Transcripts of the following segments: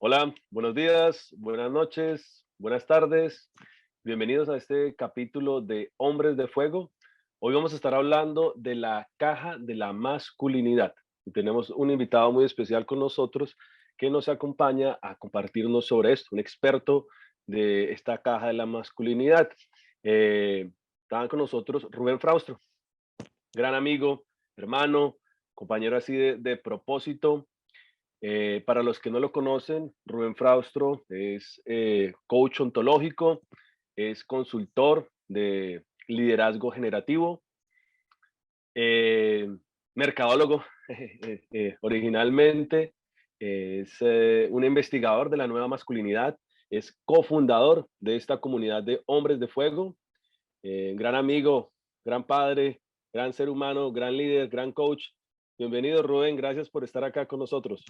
Hola, buenos días, buenas noches, buenas tardes. Bienvenidos a este capítulo de Hombres de Fuego. Hoy vamos a estar hablando de la caja de la masculinidad. Y tenemos un invitado muy especial con nosotros que nos acompaña a compartirnos sobre esto, un experto de esta caja de la masculinidad. Estaban con nosotros Rubén Fraustro, gran amigo, hermano, compañero así de propósito. Para los que no lo conocen, Rubén Fraustro es coach ontológico, es consultor de liderazgo generativo, eh, mercadólogo originalmente, es un investigador de la nueva masculinidad, es cofundador de esta comunidad de hombres de fuego, gran amigo, gran padre, gran ser humano, gran líder, gran coach. Bienvenido, Rubén, gracias por estar acá con nosotros.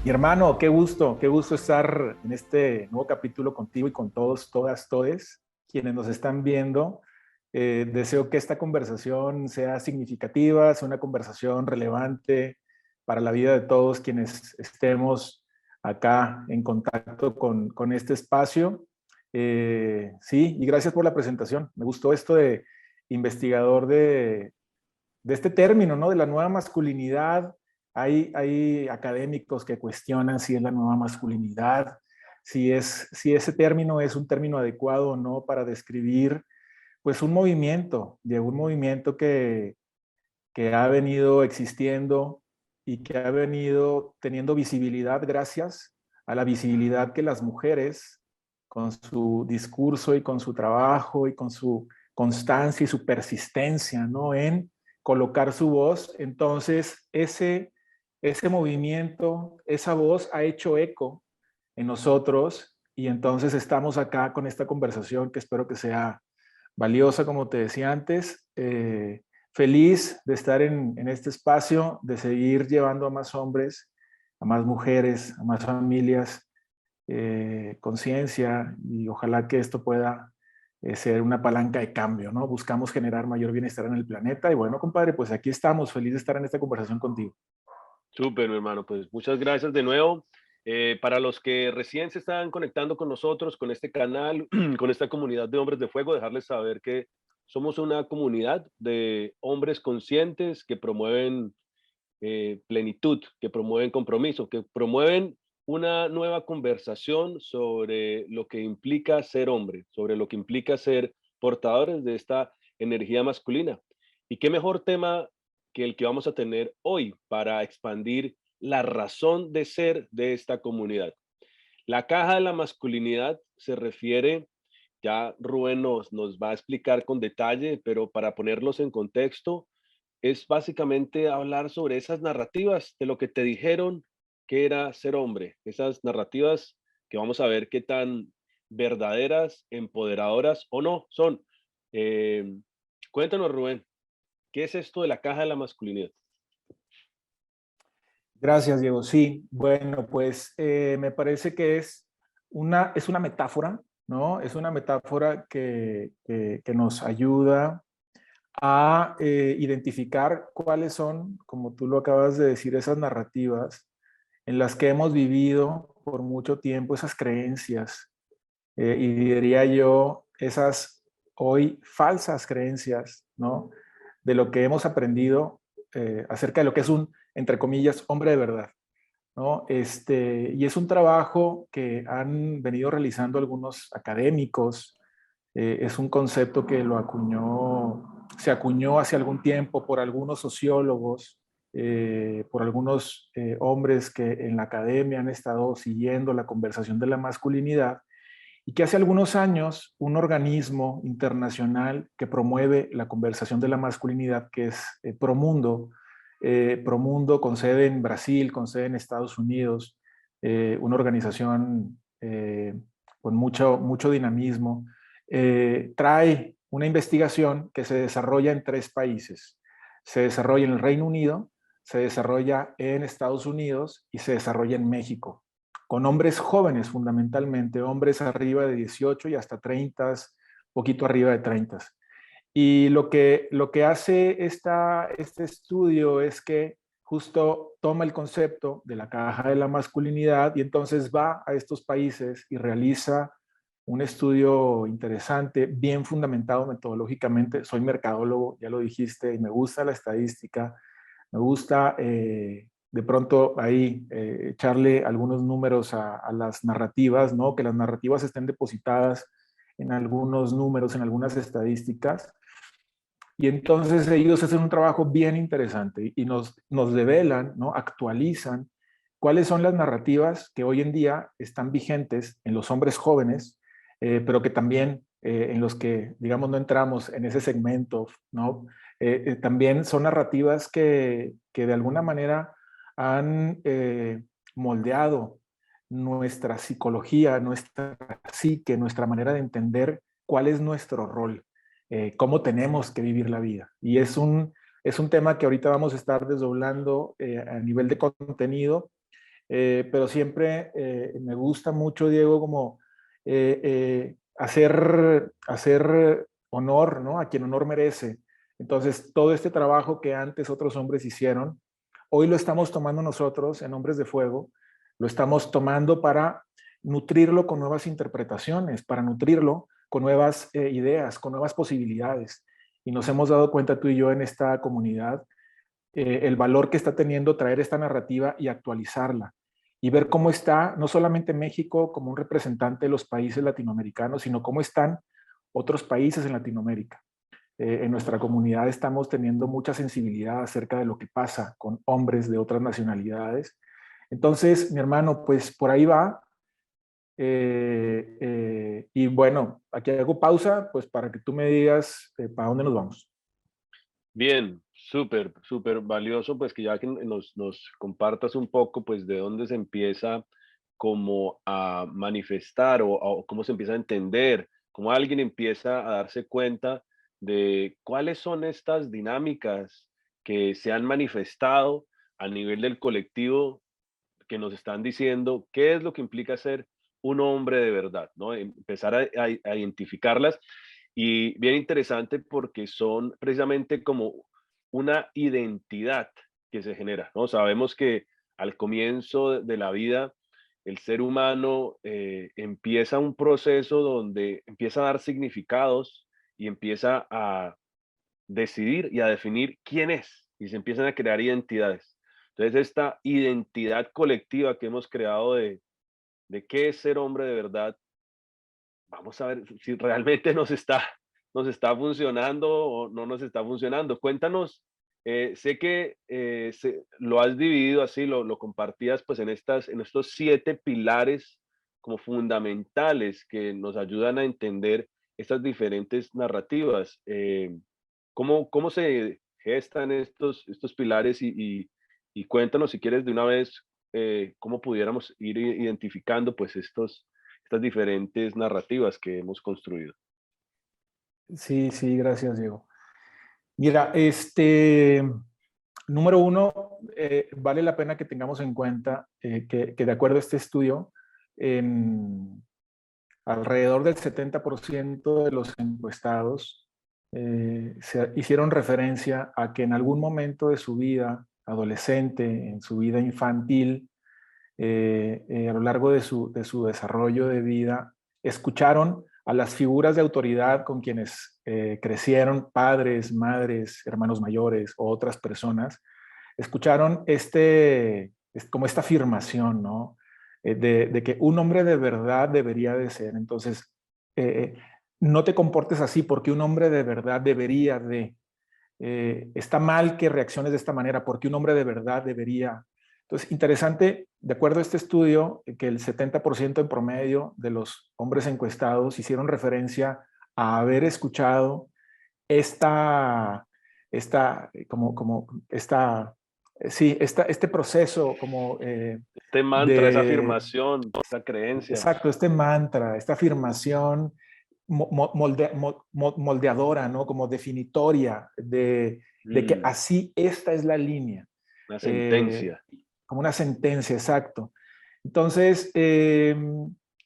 Mi hermano, qué gusto estar en este nuevo capítulo contigo y con todos, todas, todes, quienes nos están viendo. Deseo que esta conversación sea significativa, sea una conversación relevante para la vida de todos quienes estemos acá en contacto con este espacio. Sí, y gracias por la presentación. Me gustó esto de investigador de este término, ¿no? De la nueva masculinidad. Hay académicos que cuestionan si es la nueva masculinidad, si ese término es un término adecuado o no para describir pues un movimiento que ha venido existiendo y que ha venido teniendo visibilidad gracias a la visibilidad que las mujeres, con su discurso y con su trabajo y con su constancia y su persistencia, ¿no? En colocar su voz. Entonces, ese movimiento, esa voz ha hecho eco en nosotros y entonces estamos acá con esta conversación que espero que sea valiosa, como te decía antes. Feliz de estar en este espacio, de seguir llevando a más hombres, a más mujeres, a más familias, conciencia, y ojalá que esto pueda ser una palanca de cambio, ¿no? Buscamos generar mayor bienestar en el planeta y bueno, compadre, pues aquí estamos, feliz de estar en esta conversación contigo. Súper, mi hermano. Pues muchas gracias de nuevo. Para los que recién se están conectando con nosotros, con este canal, con esta comunidad de hombres de fuego, dejarles saber que somos una comunidad de hombres conscientes que promueven plenitud, que promueven compromiso, que promueven una nueva conversación sobre lo que implica ser hombre, sobre lo que implica ser portadores de esta energía masculina. Y qué mejor tema que el que vamos a tener hoy para expandir la razón de ser de esta comunidad. La caja de la masculinidad se refiere, ya Rubén nos va a explicar con detalle, pero para ponerlos en contexto, es básicamente hablar sobre esas narrativas de lo que te dijeron que era ser hombre, esas narrativas que vamos a ver qué tan verdaderas, empoderadoras o no son. Eh, Cuéntanos, Rubén, ¿qué es esto de la caja de la masculinidad? Gracias, Diego. Sí, bueno, pues me parece que es una metáfora, ¿no? Es una metáfora que nos ayuda a identificar cuáles son, como tú lo acabas de decir, esas narrativas en las que hemos vivido por mucho tiempo, esas creencias, y diría yo, esas hoy falsas creencias, ¿no? De lo que hemos aprendido acerca de lo que es un, entre comillas, hombre de verdad, ¿no? Y es un trabajo que han venido realizando algunos académicos. Es un concepto que se acuñó hace algún tiempo por algunos sociólogos, por algunos hombres que en la academia han estado siguiendo la conversación de la masculinidad, y que hace algunos años un organismo internacional que promueve la conversación de la masculinidad, que es Promundo, con sede en Brasil, con sede en Estados Unidos, una organización con mucho dinamismo, trae una investigación que se desarrolla en 3 países. Se desarrolla en el Reino Unido, se desarrolla en Estados Unidos y se desarrolla en México, con hombres jóvenes fundamentalmente, hombres arriba de 18 y hasta 30, poquito arriba de 30. Y lo que hace este estudio es que justo toma el concepto de la caja de la masculinidad y entonces va a estos países y realiza un estudio interesante, bien fundamentado metodológicamente. Soy mercadólogo, ya lo dijiste, y me gusta la estadística, me gusta de pronto ahí echarle algunos números a las narrativas, ¿no? Que las narrativas estén depositadas en algunos números, en algunas estadísticas. Y entonces ellos hacen un trabajo bien interesante y nos develan, ¿no? Actualizan cuáles son las narrativas que hoy en día están vigentes en los hombres jóvenes, pero que también en los que, digamos, no entramos en ese segmento, ¿no? También son narrativas que de alguna manera han moldeado nuestra psicología, nuestra psique, nuestra manera de entender cuál es nuestro rol, cómo tenemos que vivir la vida. Y es un tema que ahorita vamos a estar desdoblando a nivel de contenido, pero siempre me gusta mucho, Diego, como hacer honor, ¿no? A quien honor merece. Entonces, todo este trabajo que antes otros hombres hicieron, hoy lo estamos tomando nosotros en Hombres de Fuego, lo estamos tomando para nutrirlo con nuevas interpretaciones, para nutrirlo con nuevas ideas, con nuevas posibilidades. Y nos hemos dado cuenta tú y yo en esta comunidad el valor que está teniendo traer esta narrativa y actualizarla y ver cómo está no solamente México como un representante de los países latinoamericanos, sino cómo están otros países en Latinoamérica. En nuestra comunidad estamos teniendo mucha sensibilidad acerca de lo que pasa con hombres de otras nacionalidades. Entonces, mi hermano, pues por ahí va. Y bueno, aquí hago pausa, pues para que tú me digas para dónde nos vamos. Bien, súper, súper valioso, pues que ya que nos compartas un poco, pues de dónde se empieza como a manifestar o cómo se empieza a entender, cómo alguien empieza a darse cuenta de cuáles son estas dinámicas que se han manifestado a nivel del colectivo, que nos están diciendo qué es lo que implica ser un hombre de verdad, ¿no? Empezar a identificarlas y bien interesante porque son precisamente como una identidad que se genera, ¿no? Sabemos que al comienzo de la vida el ser humano empieza un proceso donde empieza a dar significados y empieza a decidir y a definir quién es y se empiezan a crear identidades. Entonces esta identidad colectiva que hemos creado de qué es ser hombre de verdad, vamos a ver si realmente nos está funcionando o no nos está funcionando. Cuéntanos, sé que lo has dividido así, lo compartías pues en estos 7 pilares como fundamentales que nos ayudan a entender estas diferentes narrativas. ¿Cómo se gestan estos pilares? Y cuéntanos si quieres de una vez cómo pudiéramos ir identificando pues estas diferentes narrativas que hemos construido. Sí, sí, gracias, Diego. Mira, número uno, vale la pena que tengamos en cuenta que de acuerdo a este estudio, en alrededor del 70% de los encuestados se hicieron referencia a que en algún momento de su vida adolescente, en su vida infantil, a lo largo de su desarrollo de vida, escucharon a las figuras de autoridad con quienes crecieron, padres, madres, hermanos mayores o otras personas, escucharon como esta afirmación, ¿no? De que un hombre de verdad debería de ser. Entonces, eh, no te comportes así porque un hombre de verdad debería de. Está mal que reacciones de esta manera porque un hombre de verdad debería. Entonces, interesante, de acuerdo a este estudio, que el 70% en promedio de los hombres encuestados hicieron referencia a haber escuchado esta, este proceso como Este mantra, esa de, afirmación, esa creencia. exacto, este mantra, esta afirmación moldeadora, ¿no? Como definitoria de que Mm, así esta es la línea, una eh, sentencia. como una sentencia, exacto. Entonces,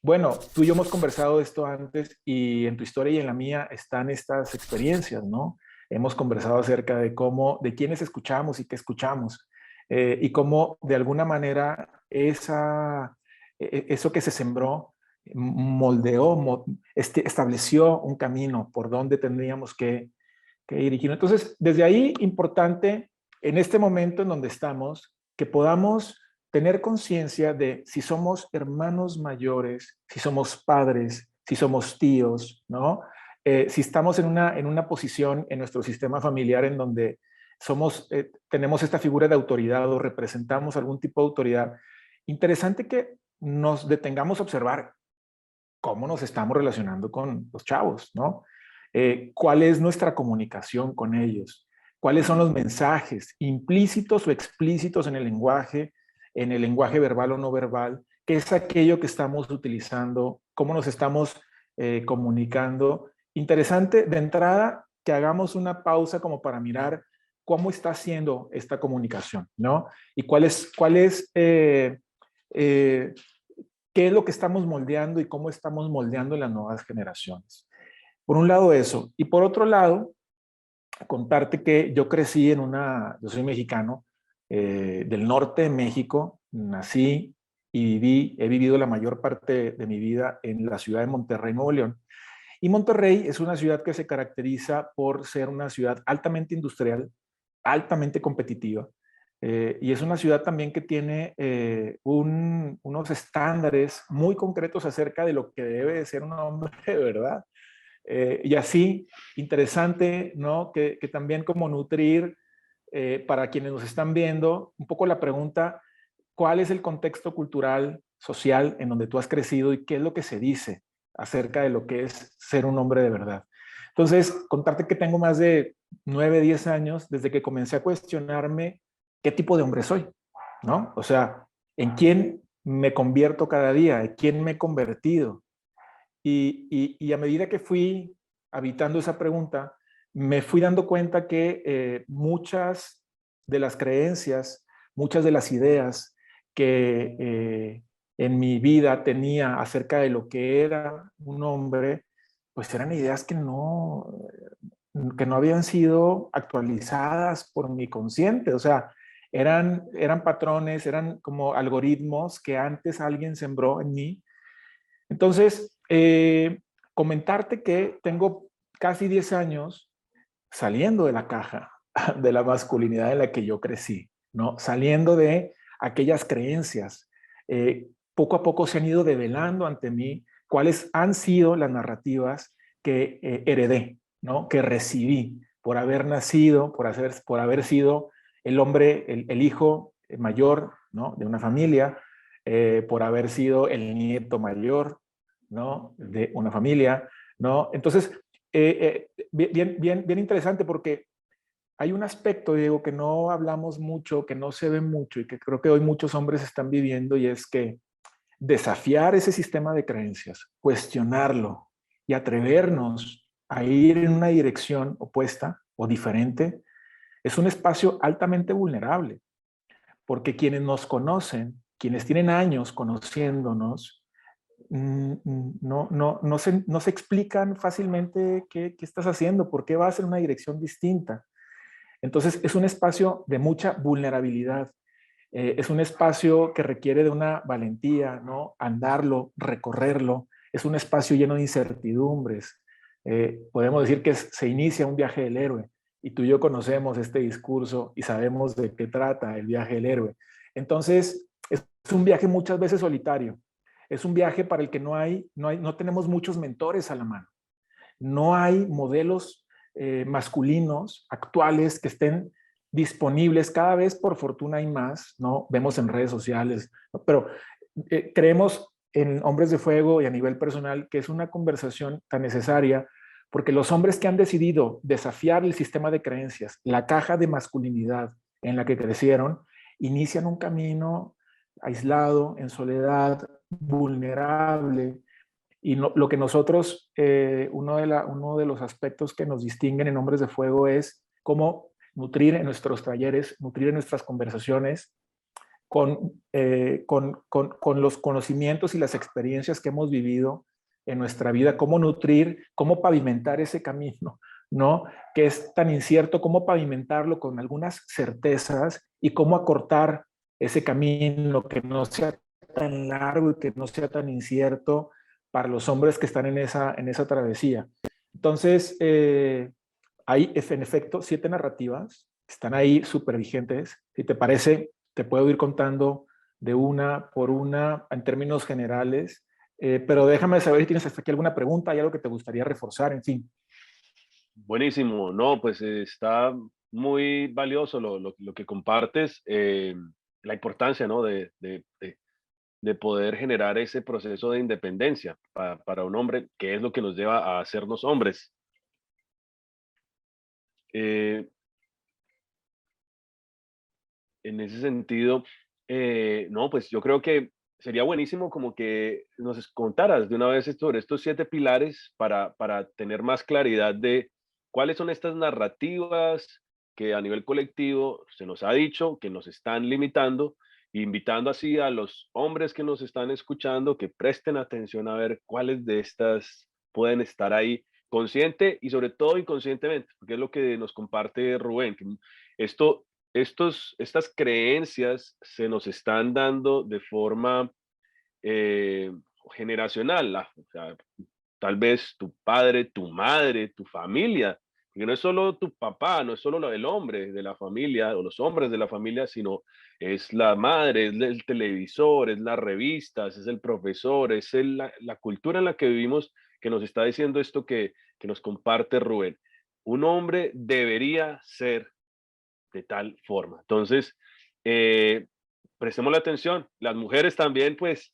Bueno, tú y yo hemos conversado de esto antes y en tu historia y en la mía están estas experiencias, ¿no? Hemos conversado acerca de cómo, de quiénes escuchamos y qué escuchamos, y cómo de alguna manera eso que se sembró moldeó, estableció un camino por donde tendríamos que dirigir. Entonces, desde ahí, importante en este momento en donde estamos, que podamos tener conciencia de si somos hermanos mayores, si somos padres, si somos tíos, ¿no? Si estamos en una posición en nuestro sistema familiar en donde tenemos esta figura de autoridad o representamos algún tipo de autoridad. Interesante que nos detengamos a observar cómo nos estamos relacionando con los chavos, ¿no? ¿Cuál es nuestra comunicación con ellos? ¿Cuáles son los mensajes implícitos o explícitos en el lenguaje verbal o no verbal? ¿Qué es aquello que estamos utilizando? ¿Cómo nos estamos comunicando? Interesante de entrada que hagamos una pausa como para mirar cómo está haciendo esta comunicación, ¿no? Y eh, qué es lo que estamos moldeando y cómo estamos moldeando las nuevas generaciones. Por un lado eso. Y por otro lado, contarte que yo crecí yo soy mexicano, del norte de México, nací y he vivido la mayor parte de mi vida en la ciudad de Monterrey, Nuevo León. Y Monterrey es una ciudad que se caracteriza por ser una ciudad altamente industrial, altamente competitiva. Y es una ciudad también que tiene unos estándares muy concretos acerca de lo que debe de ser un hombre de verdad. Y así, interesante, ¿no? Que también como nutrir para quienes nos están viendo, un poco la pregunta, ¿cuál es el contexto cultural, social en donde tú has crecido y qué es lo que se dice acerca de lo que es ser un hombre de verdad? Entonces, contarte que tengo más de 9, 10 años desde que comencé a cuestionarme qué tipo de hombre soy, ¿no? O sea, en quién me convierto cada día, en quién me he convertido. Y a medida que fui habitando esa pregunta, me fui dando cuenta que muchas de las creencias, muchas de las ideas que en mi vida tenía acerca de lo que era un hombre, pues eran ideas que no habían sido actualizadas por mi consciente. O sea, eran patrones, eran como algoritmos que antes alguien sembró en mí. Entonces, comentarte que tengo casi 10 años saliendo de la caja de la masculinidad en la que yo crecí, ¿no? Saliendo de aquellas creencias. Poco a poco se han ido develando ante mí cuáles han sido las narrativas que heredé, ¿no? Que recibí por haber nacido, por haber sido el hombre, el hijo mayor, ¿no? De una familia, por haber sido el nieto mayor, ¿no? De una familia, ¿no? Entonces, bien interesante porque hay un aspecto, Diego, que no hablamos mucho, que no se ve mucho y que creo que hoy muchos hombres están viviendo y es que desafiar ese sistema de creencias, cuestionarlo y atrevernos a ir en una dirección opuesta o diferente, es un espacio altamente vulnerable, porque quienes nos conocen, quienes tienen años conociéndonos, no se explican fácilmente qué estás haciendo, por qué vas en una dirección distinta. Entonces, es un espacio de mucha vulnerabilidad. Es un espacio que requiere de una valentía, ¿no? Andarlo, recorrerlo. Es un espacio lleno de incertidumbres. Podemos decir que se inicia un viaje del héroe y tú y yo conocemos este discurso y sabemos de qué trata el viaje del héroe. Entonces, es un viaje muchas veces solitario. Es un viaje para el que no tenemos muchos mentores a la mano. No hay modelos masculinos actuales que estén disponibles. Cada vez, por fortuna, hay más, ¿no? Vemos en redes sociales, ¿no? Pero creemos en Hombres de Fuego y a nivel personal que es una conversación tan necesaria porque los hombres que han decidido desafiar el sistema de creencias, la caja de masculinidad en la que crecieron, inician un camino aislado, en soledad, vulnerable, y lo que nosotros, uno de los aspectos que nos distinguen en Hombres de Fuego es cómo nutrir en nuestros talleres, nutrir en nuestras conversaciones con los conocimientos y las experiencias que hemos vivido en nuestra vida, cómo nutrir, cómo pavimentar ese camino, ¿no? Que es tan incierto, cómo pavimentarlo con algunas certezas y cómo acortar ese camino, que no sea tan largo y que no sea tan incierto para los hombres que están en esa travesía. Entonces, hay en efecto 7 narrativas, están ahí súper vigentes. Si te parece, te puedo ir contando de una por una en términos generales, pero déjame saber si tienes hasta aquí alguna pregunta, hay algo que te gustaría reforzar, en fin. Buenísimo, no, pues está muy valioso lo que compartes, la importancia, ¿no? De poder generar ese proceso de independencia para un hombre, que es lo que nos lleva a hacernos hombres. Eh, en ese sentido, no, pues yo creo que sería buenísimo como que nos contaras de una vez sobre estos 7 pilares para tener más claridad de cuáles son estas narrativas que a nivel colectivo se nos ha dicho que nos están limitando, invitando así a los hombres que nos están escuchando que presten atención a ver cuáles de estas pueden estar ahí consciente y sobre todo inconscientemente, porque es lo que nos comparte Rubén, que esto estas creencias se nos están dando de forma eh, generacional. O sea, tal vez tu padre, tu madre, tu familia, porque no es solo tu papá, no es solo el hombre de la familia o los hombres de la familia, sino es la madre, es el televisor, es las revistas, es el profesor, es la cultura en la que vivimos que nos está diciendo esto que nos comparte Rubén. Un hombre debería ser de tal forma. Entonces, eh, prestemos la atención. Las mujeres también, pues,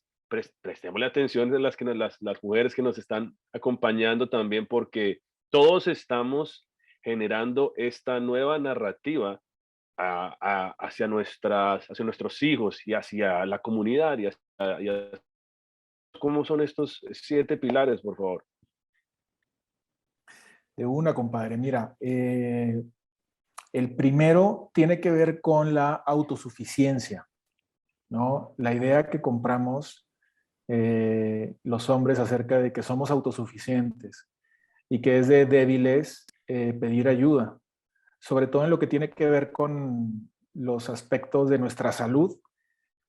prestemos la atención de las mujeres que nos están acompañando también, porque todos estamos generando esta nueva narrativa hacia nuestros hijos y hacia la comunidad ¿cómo son estos 7 pilares, por favor? De una, compadre. Mira, el primero tiene que ver con la autosuficiencia, ¿no? La idea que compramos los hombres acerca de que somos autosuficientes y que es de débiles pedir ayuda, sobre todo en lo que tiene que ver con los aspectos de nuestra salud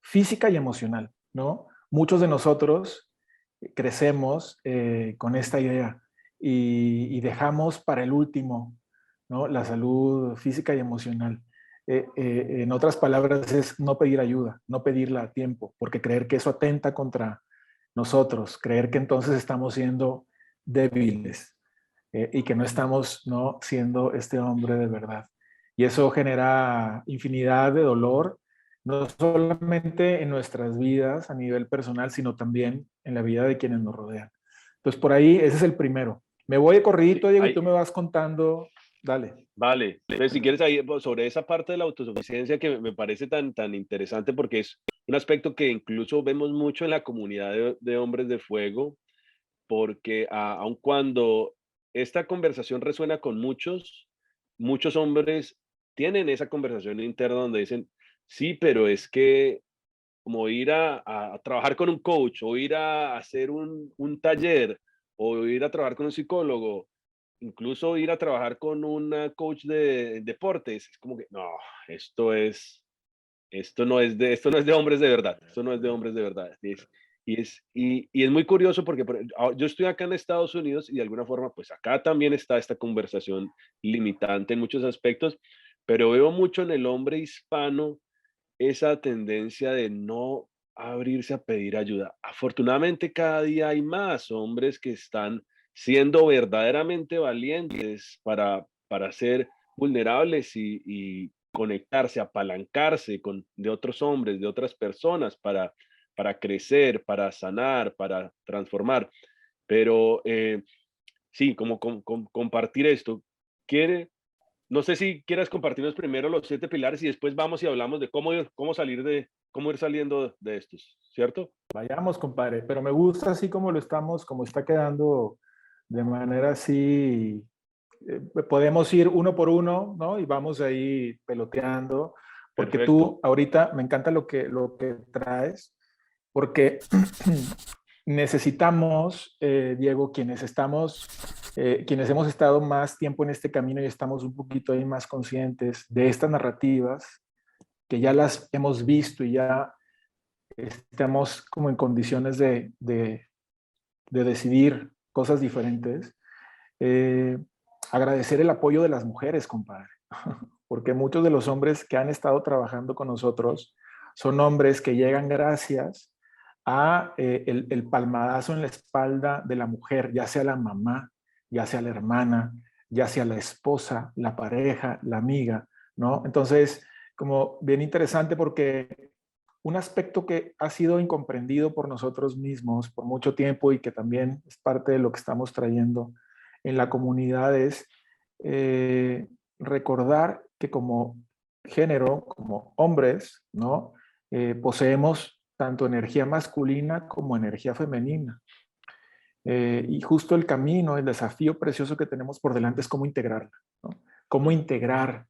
física y emocional, ¿no? Muchos de nosotros crecemos con esta idea y dejamos para el último, ¿no? La salud física y emocional. En otras palabras, es no pedir ayuda, no pedirla a tiempo, porque creer que eso atenta contra nosotros, creer que entonces estamos siendo débiles y que no estamos, ¿no?, siendo este hombre de verdad. Y eso genera infinidad de dolor, no solamente en nuestras vidas a nivel personal, sino también en la vida de quienes nos rodean. Entonces, por ahí, ese es el primero. Me voy de Sí, corridito, Diego, y tú me vas contando. Dale. vale. Entonces, si quieres ahí sobre esa parte de la autosuficiencia que me parece tan interesante porque es un aspecto que incluso vemos mucho en la comunidad de hombres de fuego, porque aun cuando esta conversación resuena con muchos hombres tienen esa conversación interna donde dicen, sí, pero es que como ir a trabajar con un coach o ir a hacer un taller o ir a trabajar con un psicólogo, incluso ir a trabajar con una coach de deportes, es como que no, esto es, esto no es de hombres de verdad, esto no es de hombres de verdad. Y es muy curioso porque yo estoy acá en Estados Unidos y de alguna forma, pues acá también está esta conversación limitante en muchos aspectos, pero veo mucho en el hombre hispano esa tendencia de no abrirse a pedir ayuda. Afortunadamente, cada día hay más hombres que están siendo verdaderamente valientes para ser vulnerables y conectarse, apalancarse de otros hombres, de otras personas, para crecer, para sanar, para transformar. Pero sí, como compartir esto. Quiere, no sé si quieras compartirnos primero los 7 pilares y después vamos y hablamos de cómo ir saliendo de estos, ¿cierto? Vayamos, compadre. Pero me gusta así como lo estamos, como está quedando de manera así. Podemos ir uno por uno, ¿no? Y vamos ahí peloteando, porque Perfecto. tú ahorita me encanta lo que traes, porque necesitamos, Diego, quienes hemos estado más tiempo en este camino y estamos un poquito ahí más conscientes de estas narrativas, que ya las hemos visto y ya estamos como en condiciones de decidir cosas diferentes, eh, agradecer el apoyo de las mujeres, compadre, porque muchos de los hombres que han estado trabajando con nosotros son hombres que llegan gracias a el palmadazo en la espalda de la mujer, ya sea la mamá, ya sea la hermana, ya sea la esposa, la pareja, la amiga, ¿no? Entonces, como bien interesante porque un aspecto que ha sido incomprendido por nosotros mismos por mucho tiempo y que también es parte de lo que estamos trayendo en la comunidad es recordar que como género, como hombres, ¿no? Poseemos tanto energía masculina como energía femenina. Y justo el camino, el desafío precioso que tenemos por delante es cómo integrarla, ¿no? Cómo integrar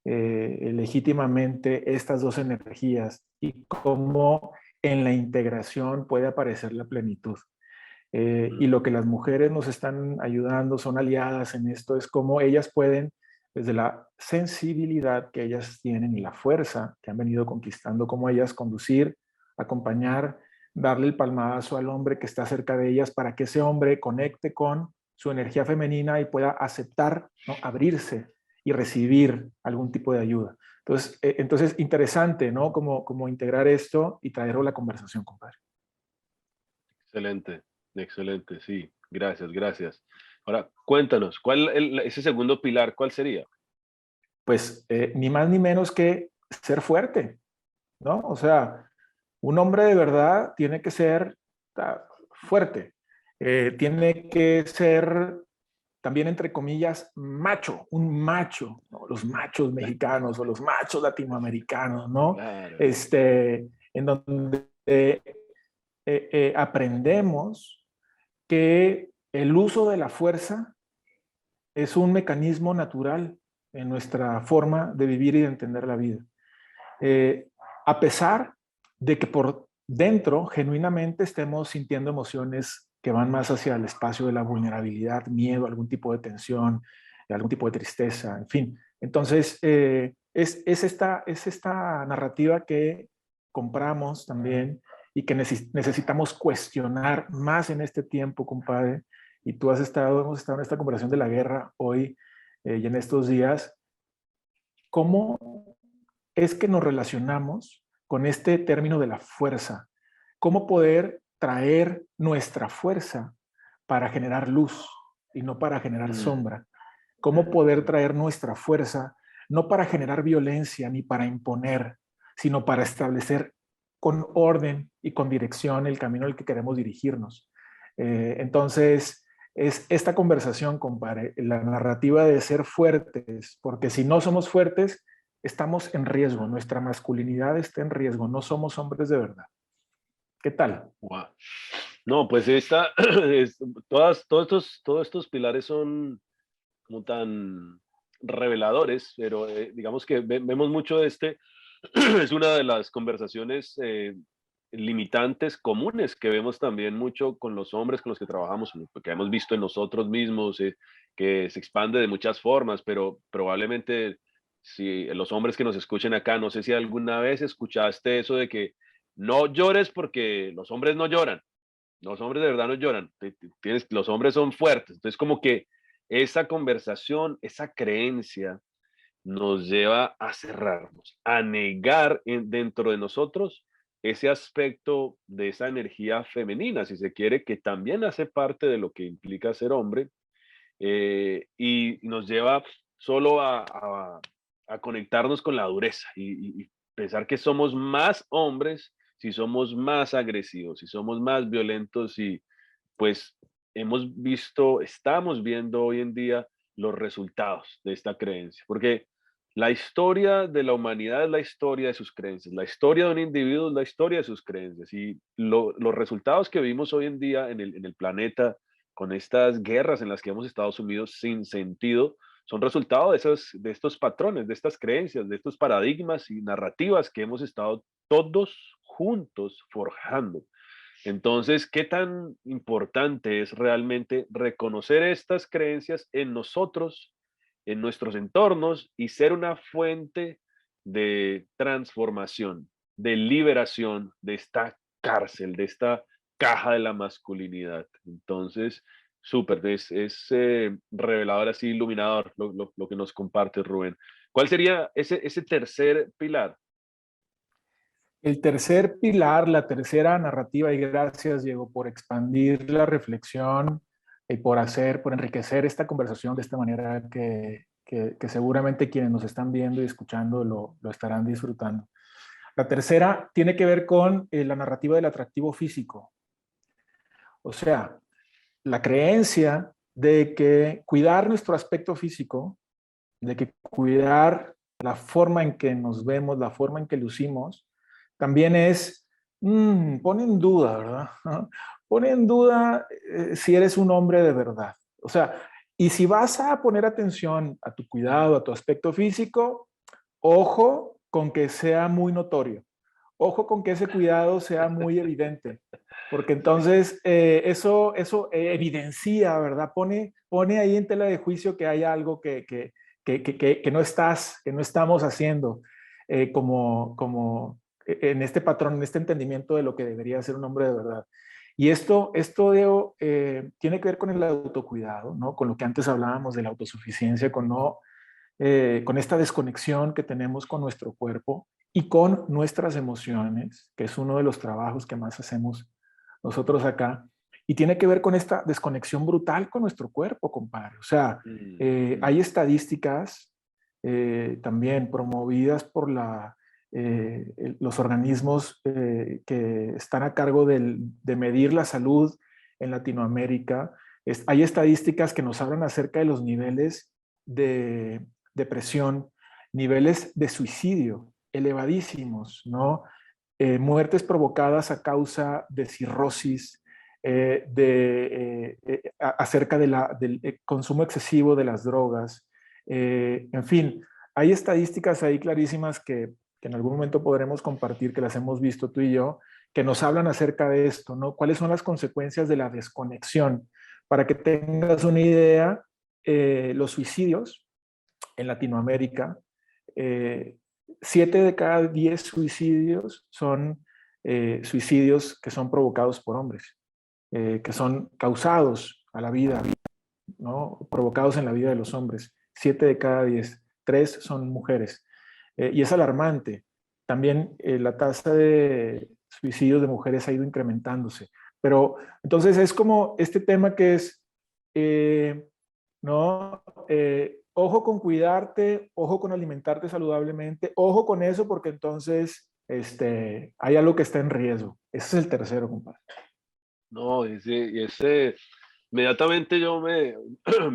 legítimamente estas dos energías y cómo en la integración puede aparecer la plenitud. Y lo que las mujeres nos están ayudando, son aliadas en esto, es cómo ellas pueden, desde la sensibilidad que ellas tienen y la fuerza que han venido conquistando, cómo ellas conducir, acompañar, darle el palmadazo al hombre que está cerca de ellas para que ese hombre conecte con su energía femenina y pueda aceptar, ¿no? Abrirse y recibir algún tipo de ayuda. Entonces interesante, ¿no? Como integrar esto y traerlo a la conversación, compadre. Excelente, excelente, sí. Gracias, gracias. Ahora, cuéntanos, ¿cuál ese segundo pilar, cuál sería? Pues ni más ni menos que ser fuerte, ¿no? O sea, un hombre de verdad tiene que ser fuerte, tiene que ser también, entre comillas, macho, un macho, ¿no? Los machos mexicanos o los machos latinoamericanos, ¿no? Claro. En donde aprendemos que el uso de la fuerza es un mecanismo natural en nuestra forma de vivir y de entender la vida. Eh, a pesar de que por dentro genuinamente estemos sintiendo emociones que van más hacia el espacio de la vulnerabilidad, miedo, algún tipo de tensión, algún tipo de tristeza, en fin. Entonces, es esta narrativa que compramos también y que necesitamos cuestionar más en este tiempo, compadre. Y tú hemos estado en esta conversación de la guerra hoy y en estos días. ¿Cómo es que nos relacionamos con este término de la fuerza? ¿Cómo poder traer nuestra fuerza para generar luz y no para generar Mm, sombra? ¿Cómo poder traer nuestra fuerza no para generar violencia ni para imponer, sino para establecer con orden y con dirección el camino al que queremos dirigirnos? Entonces, es esta conversación, compadre, la narrativa de ser fuertes, porque si no somos fuertes, estamos en riesgo, nuestra masculinidad está en riesgo, no somos hombres de verdad. ¿Qué tal? guau. No, pues todos estos pilares son como tan reveladores, pero digamos que vemos mucho de es una de las conversaciones limitantes comunes que vemos también mucho con los hombres con los que trabajamos, que hemos visto en nosotros mismos, que se expande de muchas formas, pero probablemente si los hombres que nos escuchen acá, no sé si alguna vez escuchaste eso de que no llores porque los hombres no lloran. Los hombres de verdad no lloran. Los hombres son fuertes. Entonces, como que esa conversación, esa creencia nos lleva a cerrarnos, a negar dentro de nosotros ese aspecto de esa energía femenina, si se quiere, que también hace parte de lo que implica ser hombre, y nos lleva solo a conectarnos con la dureza y pensar que somos más hombres si somos más agresivos, si somos más violentos y pues estamos viendo hoy en día los resultados de esta creencia, porque la historia de la humanidad es la historia de sus creencias, la historia de un individuo es la historia de sus creencias y los resultados que vimos hoy en día en el planeta con estas guerras en las que hemos estado sumidos sin sentido son resultado de estos patrones, de estas creencias, de estos paradigmas y narrativas que hemos estado todos juntos forjando. Entonces, ¿qué tan importante es realmente reconocer estas creencias en nosotros, en nuestros entornos y ser una fuente de transformación, de liberación de esta cárcel, de esta caja de la masculinidad? Entonces, súper, es revelador, así iluminador lo que nos comparte Rubén. ¿Cuál sería ese tercer pilar? El tercer pilar, la tercera narrativa, y gracias, Diego, por expandir la reflexión y por enriquecer esta conversación de esta manera que seguramente quienes nos están viendo y escuchando lo estarán disfrutando. La tercera tiene que ver con la narrativa del atractivo físico. O sea, la creencia de que cuidar nuestro aspecto físico, de que cuidar la forma en que nos vemos, la forma en que lucimos, también pone en duda, ¿verdad? Pone en duda si eres un hombre de verdad. O sea, y si vas a poner atención a tu cuidado, a tu aspecto físico, ojo con que sea muy notorio. Ojo con que ese cuidado sea muy evidente, porque entonces eso evidencia, ¿verdad? Pone ahí en tela de juicio que hay algo que no estamos haciendo como en este patrón, en este entendimiento de lo que debería ser un hombre de verdad. Y esto tiene que ver con el autocuidado, ¿no? Con lo que antes hablábamos de la autosuficiencia, con esta desconexión que tenemos con nuestro cuerpo y con nuestras emociones, que es uno de los trabajos que más hacemos nosotros acá. Y tiene que ver con esta desconexión brutal con nuestro cuerpo, compadre. O sea, hay estadísticas también promovidas por los organismos que están a cargo de medir la salud en Latinoamérica. Hay estadísticas que nos hablan acerca de los niveles de depresión, niveles de suicidio elevadísimos, ¿no? Muertes provocadas a causa de cirrosis, acerca del consumo excesivo de las drogas. En fin, hay estadísticas ahí clarísimas que en algún momento podremos compartir, que las hemos visto tú y yo, que nos hablan acerca de esto, ¿no? ¿Cuáles son las consecuencias de la desconexión? Para que tengas una idea, los suicidios en Latinoamérica, 7 de cada 10 suicidios son suicidios que son provocados por hombres, que son causados a la vida, ¿no? Provocados en la vida de los hombres. 7 de cada 10, 3 son mujeres. Y es alarmante. También la tasa de suicidios de mujeres ha ido incrementándose. Pero entonces es como este tema que es, ¿no? Ojo con cuidarte, ojo con alimentarte saludablemente, ojo con eso porque entonces hay algo que está en riesgo. Ese es el tercero, compadre. No, inmediatamente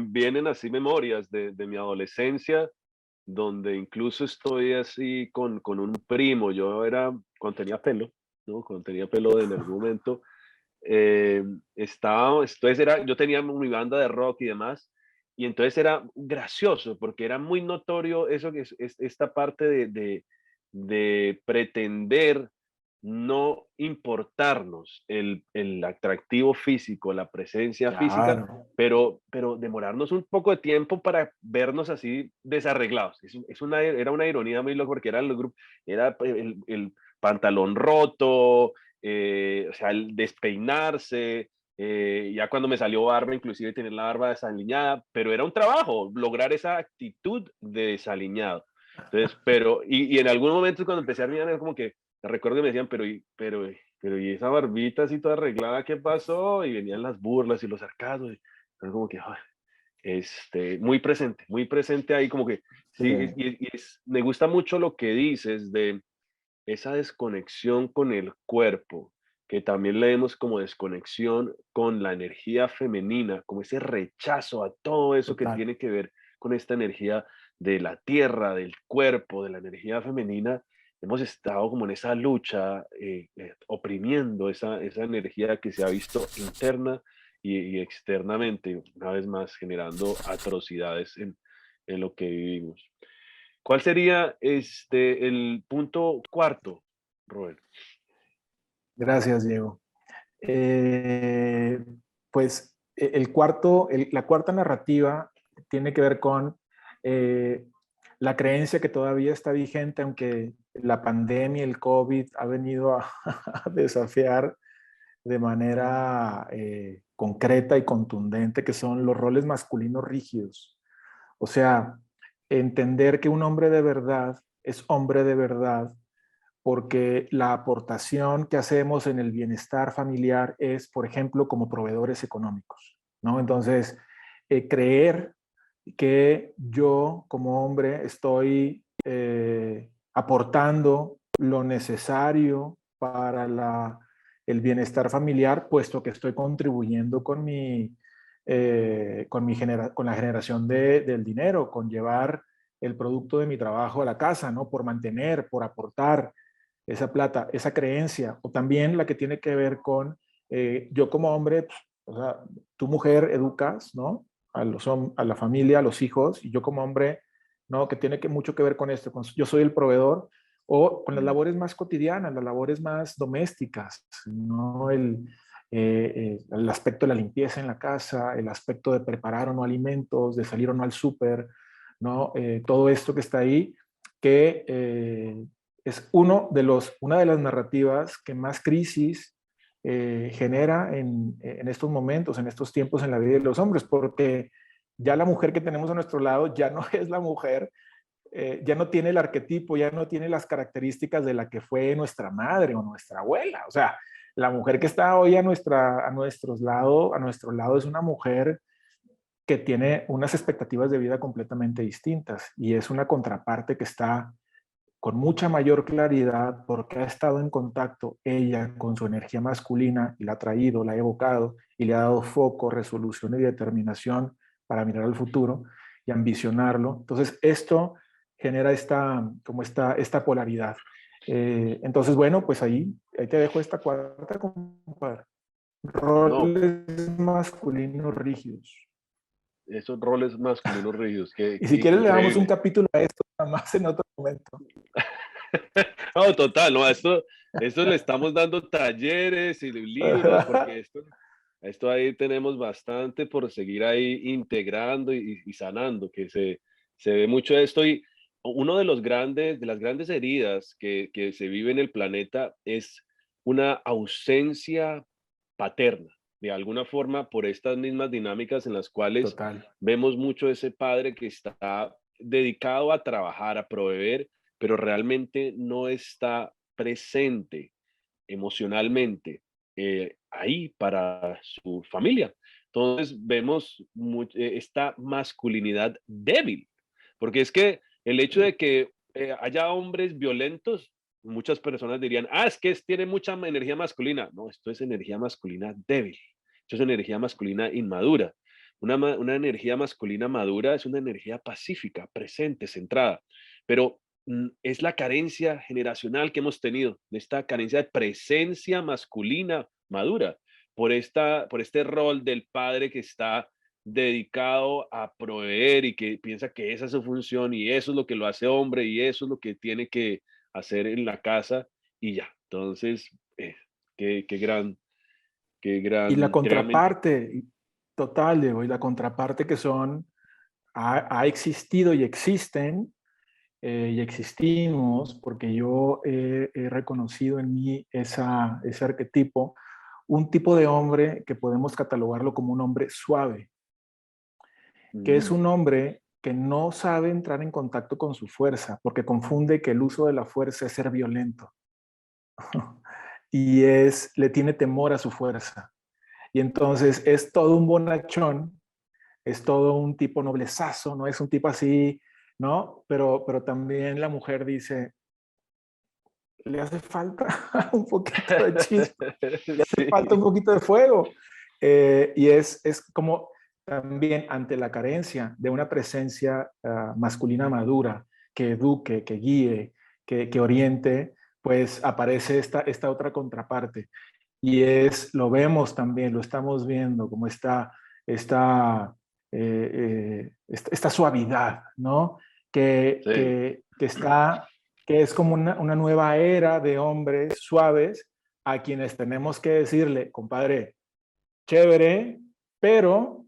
vienen así memorias de mi adolescencia, donde incluso estoy así con un primo. Cuando tenía pelo, ¿no? Cuando tenía pelo en algún momento, yo tenía mi banda de rock y demás, y entonces era gracioso porque era muy notorio eso que es esta parte de pretender no importarnos el atractivo físico, la presencia física, Claro. pero demorarnos un poco de tiempo para vernos así desarreglados. Era una ironía muy loca porque era el pantalón roto, o sea, el despeinarse, ya cuando me salió barba, inclusive tener la barba desaliñada, pero era un trabajo lograr esa actitud de desaliñado. Entonces, y en algún momento cuando empecé a mirar, era como que, recuerdo que me decían, pero y esa barbita así toda arreglada, ¿qué pasó? Y venían las burlas y los sarcasmos, y era como que, ay, muy presente ahí, como que, Sí. sí, me gusta mucho lo que dices de esa desconexión con el cuerpo, que también leemos como desconexión con la energía femenina, como ese rechazo a todo eso que Total. tiene que ver con esta energía de la tierra, del cuerpo, de la energía femenina. Hemos estado como en esa lucha, oprimiendo esa energía que se ha visto interna y externamente, una vez más generando atrocidades en lo que vivimos. ¿Cuál sería el punto cuarto, Robert? Gracias, Diego. Eh, pues el cuarto, la cuarta narrativa tiene que ver con eh, la creencia que todavía está vigente, aunque la pandemia, el COVID, ha venido a, a desafiar de manera concreta y contundente, que son los roles masculinos rígidos. O sea, entender que un hombre de verdad es hombre de verdad porque la aportación que hacemos en el bienestar familiar es, por ejemplo, como proveedores económicos, ¿no? Entonces, creer que yo como hombre estoy aportando lo necesario para el bienestar familiar, puesto que estoy contribuyendo con la generación del dinero, con llevar el producto de mi trabajo a la casa, ¿no? Por mantener, por aportar esa plata, esa creencia, o también la que tiene que ver con yo como hombre, pues, o sea, tu mujer educas, ¿no? A la familia, a los hijos, y yo como hombre, ¿no? Que tiene mucho que ver con esto, yo soy el proveedor, o con las Mm. labores más cotidianas, las labores más domésticas, ¿no? El aspecto de la limpieza en la casa, el aspecto de preparar o no alimentos, de salir o no al súper, ¿no? Todo esto que está ahí, que es una de las narrativas que más crisis genera en estos momentos, en estos tiempos en la vida de los hombres, porque ya la mujer que tenemos a nuestro lado ya no es la mujer, ya no tiene el arquetipo, ya no tiene las características de la que fue nuestra madre o nuestra abuela. O sea, la mujer que está hoy a nuestro lado es una mujer que tiene unas expectativas de vida completamente distintas y es una contraparte que está con mucha mayor claridad porque ha estado en contacto ella con su energía masculina y la ha traído, la ha evocado y le ha dado foco, resolución y determinación para mirar al futuro y ambicionarlo. Entonces, esto genera esta polaridad. Entonces, bueno, pues ahí te dejo esta cuarta, compadre. No, Roles masculinos rígidos. esos roles masculinos rígidos, qué, Y si qué quieres le damos un increíble. capítulo a esto, nada más en otro momento. No, total, no, esto le estamos dando talleres y libros, porque esto ahí tenemos bastante por seguir ahí integrando y sanando, que se ve mucho de esto. Y uno de las grandes heridas que se vive en el planeta es una ausencia paterna, de alguna forma, por estas mismas dinámicas en las cuales Total. vemos mucho ese padre que está dedicado a trabajar, a proveer, pero realmente no está presente emocionalmente ahí para su familia. Entonces vemos esta masculinidad débil, porque es que el hecho de que haya hombres violentos, muchas personas dirían, es que tiene mucha energía masculina. No, esto es energía masculina débil, esto es energía masculina inmadura. Una energía masculina madura es una energía pacífica, presente, centrada, pero es la carencia generacional que hemos tenido, de esta carencia de presencia masculina madura, por este rol del padre que está dedicado a proveer y que piensa que esa es su función y eso es lo que lo hace hombre y eso es lo que tiene que hacer en la casa y ya. Entonces, qué, Y la realmente. contraparte, total, Diego, y la contraparte que ha existido y existen, y existimos, porque yo he reconocido en mí ese arquetipo, un tipo de hombre que podemos catalogarlo como un hombre suave, que es mm, un hombre que no sabe entrar en contacto con su fuerza, porque confunde que el uso de la fuerza es ser violento, y le tiene temor a su fuerza. Y entonces es todo un bonachón, es todo un tipo noblezazo, no es un tipo así, ¿no? Pero también la mujer dice, le hace falta un poquito de chispa, le hace falta un sí. poquito de fuego. Y es como también ante la carencia de una presencia masculina madura que eduque, que guíe, que oriente, pues aparece esta otra contraparte. Y lo vemos también, lo estamos viendo, como esta esta suavidad, ¿no? Sí. Que es como una nueva era de hombres suaves a quienes tenemos que decirle, compadre, chévere, pero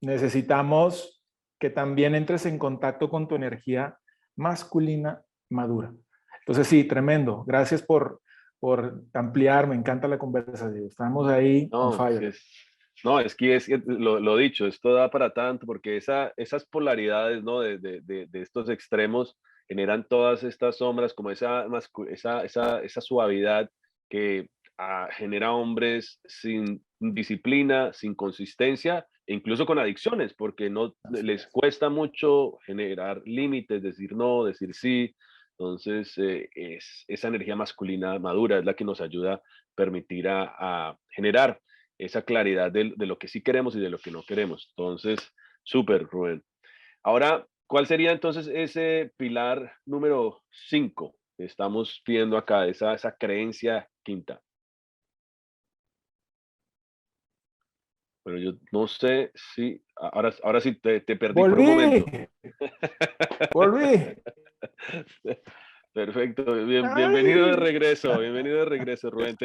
necesitamos que también entres en contacto con tu energía masculina madura. Entonces, sí, tremendo. Gracias por ampliar. Me encanta la conversación. Estamos ahí on No, sí fire. es, no, es que lo dicho, esto da para tanto, porque esas polaridades, ¿no? De estos extremos generan todas estas sombras, como esa suavidad que genera hombres sin disciplina, sin consistencia, e incluso con adicciones, porque no Así les es. cuesta mucho generar límites, decir no, decir sí. Entonces, esa energía masculina madura es la que nos ayuda a permitir a generar esa claridad de lo que sí queremos y de lo que no queremos. Entonces, súper, Rubén. Ahora, ¿cuál sería entonces ese pilar número 5 que estamos viendo acá, esa creencia quinta? Bueno, yo no sé si, ahora sí te perdí por un Volví, momento. volví. Perfecto, Ay. bienvenido de regreso, Rubén.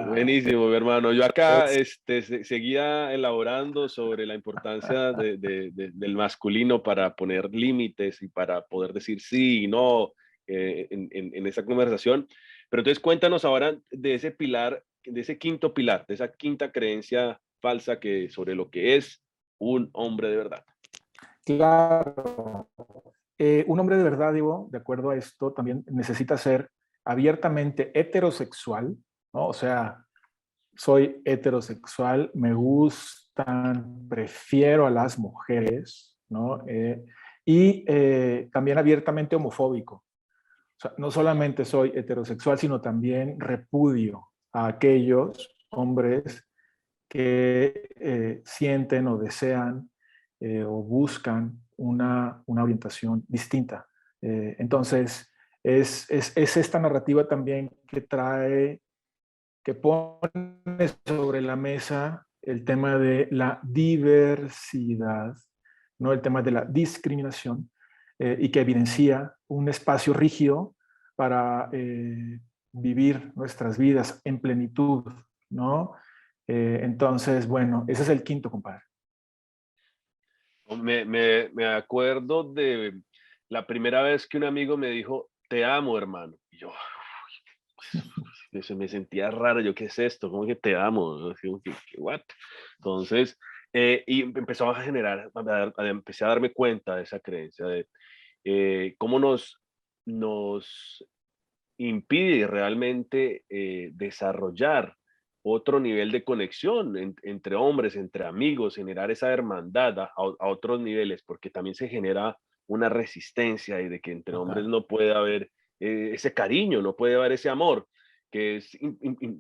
Buenísimo, mi hermano. Yo acá Es- seguía elaborando sobre la importancia del masculino para poner límites y para poder decir sí y no en esa conversación. Pero entonces cuéntanos ahora de ese pilar, de ese quinto pilar, de esa quinta creencia falsa que sobre lo que es un hombre de verdad. claro. Un hombre de verdad, digo, de acuerdo a esto, también necesita ser abiertamente heterosexual, ¿no? O sea, soy heterosexual, me gustan, prefiero a las mujeres, ¿no? También abiertamente homofóbico. O sea, no solamente soy heterosexual, sino también repudio a aquellos hombres que sienten o desean o buscan una orientación distinta. Entonces, es esta narrativa también que pone sobre la mesa el tema de la diversidad, no el tema de la discriminación, y que evidencia un espacio rígido para vivir nuestras vidas en plenitud, ¿no? Entonces, bueno, ese es el quinto, compadre. Me acuerdo de la primera vez que un amigo me dijo, te amo, hermano. Y yo, eso me sentía raro, yo, ¿qué es esto? ¿Cómo que te amo? ¿No? Así como que, what? Entonces, y empezó a generar, empecé a darme cuenta de esa creencia, de cómo nos impide realmente desarrollar otro nivel de conexión entre hombres, entre amigos, generar esa hermandad a otros niveles, porque también se genera una resistencia y de que entre hombres Total. no puede haber ese cariño, no puede haber ese amor que es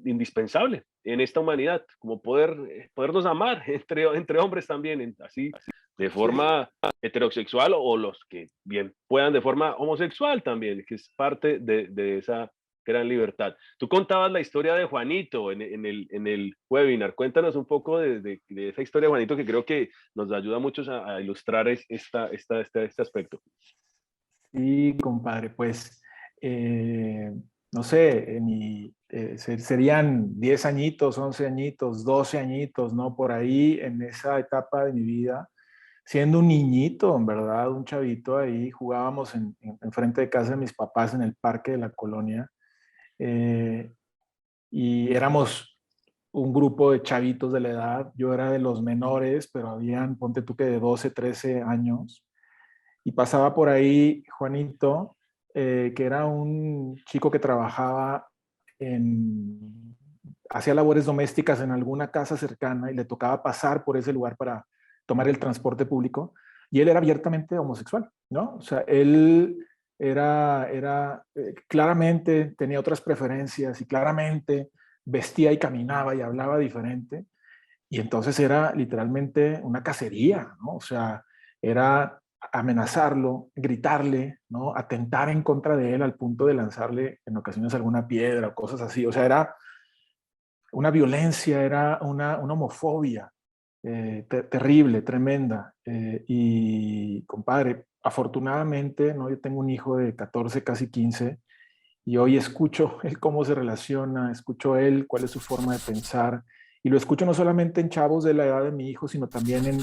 indispensable en esta humanidad, como podernos amar entre hombres también, así de Sí. forma heterosexual o los que bien puedan de forma homosexual también, que es parte de esa gran libertad. Tú contabas la historia de Juanito en el webinar. Cuéntanos un poco de esa historia de Juanito que creo que nos ayuda mucho a ilustrar este aspecto. Sí, compadre, pues, no sé, serían 10 añitos, 11 añitos, 12 añitos, ¿no? Por ahí, en esa etapa de mi vida, siendo un niñito, en verdad, un chavito, ahí jugábamos en frente de casa de mis papás en el parque de la colonia, eh, y éramos un grupo de chavitos de la edad. Yo era de los menores, pero habían, ponte tú que de 12, 13 años, y pasaba por ahí Juanito, que era un chico que trabajaba hacía labores domésticas en alguna casa cercana y le tocaba pasar por ese lugar para tomar el transporte público, y él era abiertamente homosexual, ¿no? O sea, él claramente tenía otras preferencias y claramente vestía y caminaba y hablaba diferente, y entonces era literalmente una cacería, ¿no? O sea, era amenazarlo, gritarle, ¿no? Atentar en contra de él al punto de lanzarle en ocasiones alguna piedra o cosas así. O sea, era una violencia, era una homofobia. terrible, tremenda. Y compadre, afortunadamente, ¿no? Yo tengo un hijo de 14, casi 15, y hoy escucho él cómo se relaciona, escucho él cuál es su forma de pensar, y lo escucho no solamente en chavos de la edad de mi hijo, sino también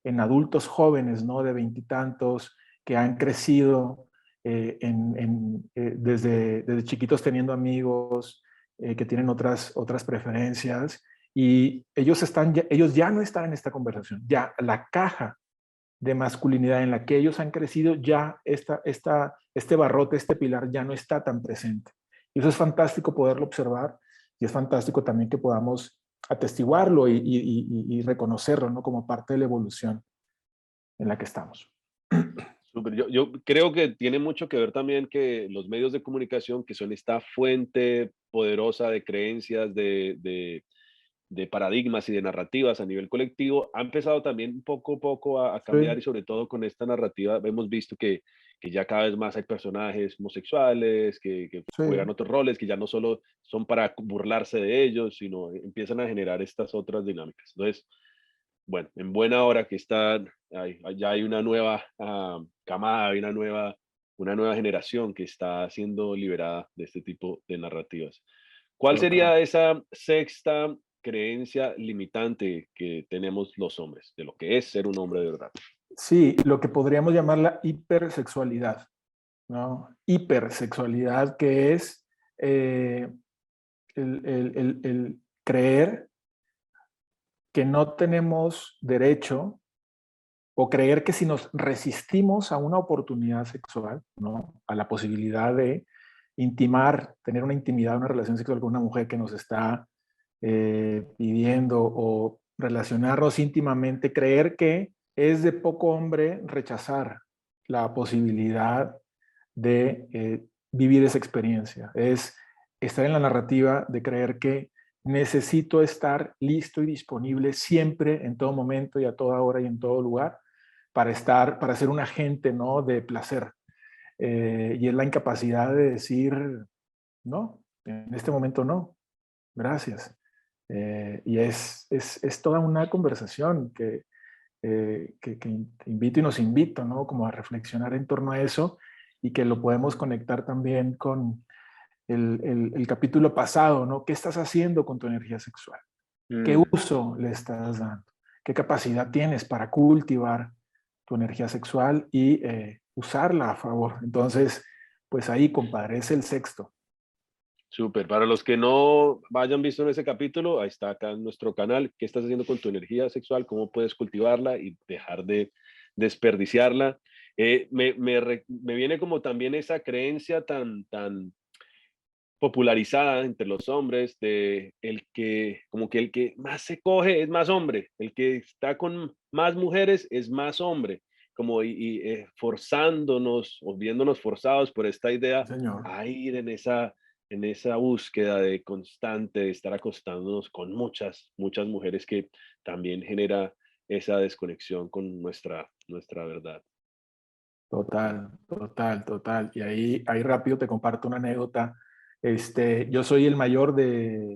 en adultos jóvenes, ¿no? De veintitantos, que han crecido desde chiquitos teniendo amigos, que tienen otras preferencias, y ellos ya no están en esta conversación, ya la caja de masculinidad en la que ellos han crecido, ya este barrote, este pilar ya no está tan presente. Y eso es fantástico poderlo observar, y es fantástico también que podamos atestiguarlo y reconocerlo, ¿no? Como parte de la evolución en la que estamos. Súper. Yo creo que tiene mucho que ver también que los medios de comunicación, que son esta fuente poderosa de creencias, de paradigmas y de narrativas a nivel colectivo, ha empezado también poco a poco a cambiar, Sí, y sobre todo con esta narrativa hemos visto que ya cada vez más hay personajes homosexuales que sí, juegan otros roles, que ya no solo son para burlarse de ellos, sino empiezan a generar estas otras dinámicas. Entonces, bueno, en buena hora que ya hay una nueva camada, hay una nueva generación que está siendo liberada de este tipo de narrativas. ¿Cuál total. sería esa sexta creencia limitante que tenemos los hombres de lo que es ser un hombre de verdad? Sí, lo que podríamos llamar la hipersexualidad, ¿no? Hipersexualidad, que es eh, el creer que no tenemos derecho, o creer que si nos resistimos a una oportunidad sexual, ¿no? A la posibilidad de intimar, tener una intimidad, una relación sexual con una mujer que nos está pidiendo, o relacionarnos íntimamente, creer que es de poco hombre rechazar la posibilidad de vivir esa experiencia. Es estar en la narrativa de creer que necesito estar listo y disponible siempre, en todo momento y a toda hora y en todo lugar, para ser un agente, ¿no? De placer. Y es la incapacidad de decir, no, en este momento no, gracias. Y es toda una conversación que invito y nos invito, ¿no? Como a reflexionar en torno a eso, y que lo podemos conectar también con el capítulo pasado, ¿no? ¿Qué estás haciendo con tu energía sexual? ¿Qué Mm, uso le estás dando? ¿Qué capacidad tienes para cultivar tu energía sexual y usarla a favor? Entonces, pues ahí, compadre, es el sexto. súper. Para los que no hayan visto en ese capítulo, ahí está acá en nuestro canal. ¿Qué estás haciendo con tu energía sexual? ¿Cómo puedes cultivarla y dejar de desperdiciarla? Me viene como también esa creencia tan popularizada entre los hombres de como que el que más se coge es más hombre, el que está con más mujeres es más hombre, como forzándonos o viéndonos forzados por esta Sí, idea señor. a ir en esa búsqueda de constante, de estar acostándonos con muchas mujeres, que también genera esa desconexión con nuestra verdad. Total, total, total. Y ahí rápido te comparto una anécdota. Yo soy el mayor de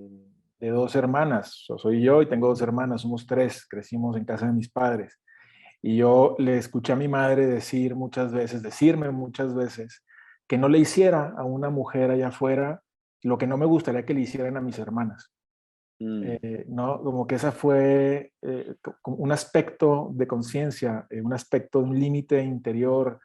dos hermanas. Soy yo y tengo dos hermanas, somos tres. Crecimos en casa de mis padres. Y yo le escuché a mi madre decirme muchas veces, que no le hiciera a una mujer allá afuera lo que no me gustaría que le hicieran a mis hermanas. Mm, ¿No? Como que esa fue como un aspecto de conciencia, un aspecto de un límite interior,